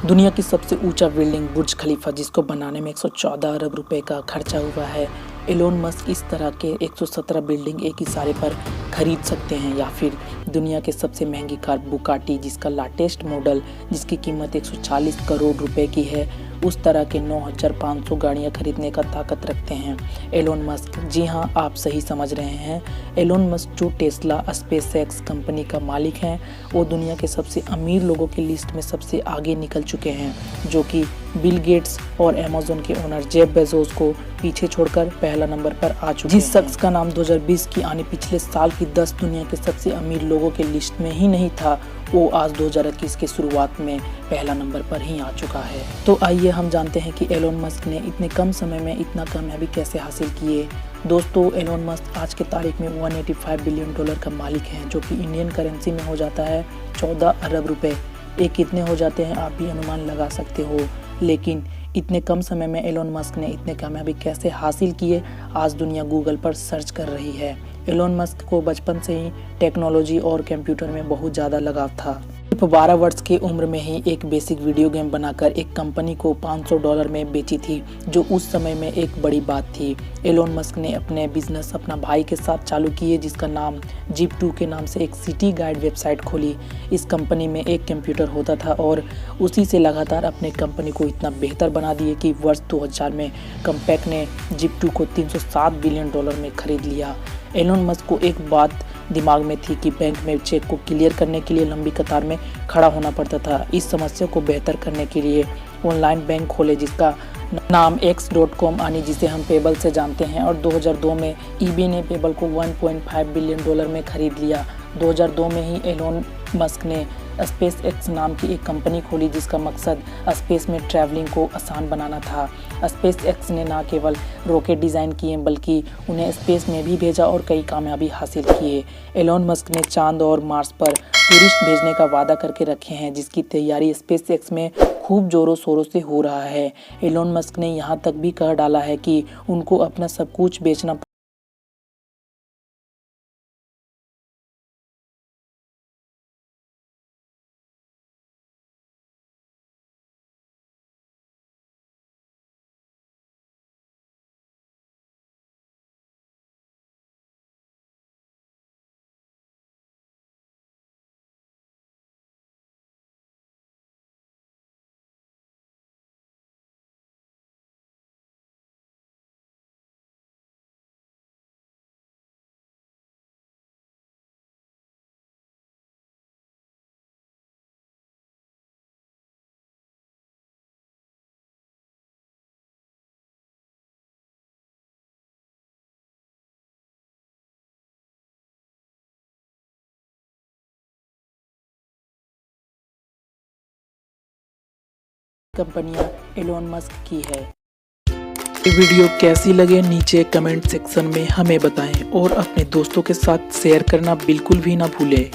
दुनिया की सबसे ऊंचा बिल्डिंग बुर्ज खलीफा, जिसको बनाने में 114 अरब रुपए का खर्चा हुआ है। एलोन मस्क इस तरह के 117 बिल्डिंग एक इशारे पर खरीद सकते हैं। या फिर दुनिया के सबसे महंगी कार बुगाटी, जिसका लेटेस्ट मॉडल जिसकी कीमत 140 करोड़ रुपए की है, उस तरह के 9,500 गाड़ियां खरीदने का ताकत रखते हैं एलोन मस्क। जी हाँ, आप सही समझ रहे हैं। एलोन मस्क जो टेस्ला स्पेसएक्स कंपनी का मालिक हैं, वो दुनिया के सबसे अमीर लोगों की लिस्ट में सबसे आगे निकल चुके हैं, जो कि बिल गेट्स और अमेज़न के ओनर जेफ बेजोस को पीछे छोड़कर पहला नंबर पर आ चुके हैं। जिस शख्स का नाम 2020 की आने पिछले साल की 10 दुनिया के सबसे अमीर लोगों के लिस्ट में ही नहीं था, वो आज 2021 के शुरुआत में पहला नंबर पर ही आ चुका है। तो आइए हम जानते हैं कि एलोन मस्क ने इतने कम समय में इतना कामयाबी कैसे हासिल किए। दोस्तों, एलोन मस्क आज के तारीख में $185 बिलियन का मालिक हैं, जो कि इंडियन करेंसी में हो जाता है 14 अरब रुपए। ये कितने हो जाते हैं आप भी अनुमान लगा सकते हो। लेकिन इतने कम समय में एलोन मस्क ने इतने कामयाबी कैसे हासिल किए, आज दुनिया गूगल पर सर्च कर रही है। एलोन मस्क को बचपन से ही टेक्नोलॉजी और कंप्यूटर में बहुत ज़्यादा लगाव था। सिर्फ 12 वर्ष की उम्र में ही एक बेसिक वीडियो गेम बनाकर एक कंपनी को $500 में बेची थी, जो उस समय में एक बड़ी बात थी। एलोन मस्क ने अपने बिजनेस अपना भाई के साथ चालू किए, जिसका नाम जीप2 के नाम से एक सिटी गाइड वेबसाइट खोली। इस कंपनी में एक कंप्यूटर होता था और उसी से लगातार अपने कंपनी को इतना बेहतर बना दिए कि वर्ष 2000 में कंपैक ने जीप2 को $307 बिलियन में खरीद लिया। एलोन मस्क को एक बात दिमाग में थी कि बैंक में चेक को क्लियर करने के लिए लंबी कतार में खड़ा होना पड़ता था। इस समस्या को बेहतर करने के लिए ऑनलाइन बैंक खोले, जिसका नाम X.com यानी जिसे हम पेबल से जानते हैं, और 2002 में ईबे ने पेबल को $1.5 बिलियन में खरीद लिया। 2002 में ही एलोन मस्क ने स्पेस एक्स नाम की एक कंपनी खोली, जिसका मकसद स्पेस में ट्रैवलिंग को आसान बनाना था। स्पेस एक्स ने न केवल रॉकेट डिज़ाइन किए, बल्कि उन्हें स्पेस में भी भेजा और कई कामयाबी हासिल किए। एलोन मस्क ने चांद और मार्स पर टूरिस्ट भेजने का वादा करके रखे हैं, जिसकी तैयारी स्पेस एक्स में खूब जोरों शोरों से हो रहा है। एलोन मस्क ने यहाँ तक भी कह डाला है कि उनको अपना सब कुछ बेचना कंपनियां एलोन मस्क की है। ये वीडियो कैसी लगे नीचे कमेंट सेक्शन में हमें बताएं और अपने दोस्तों के साथ शेयर करना बिल्कुल भी ना भूलें।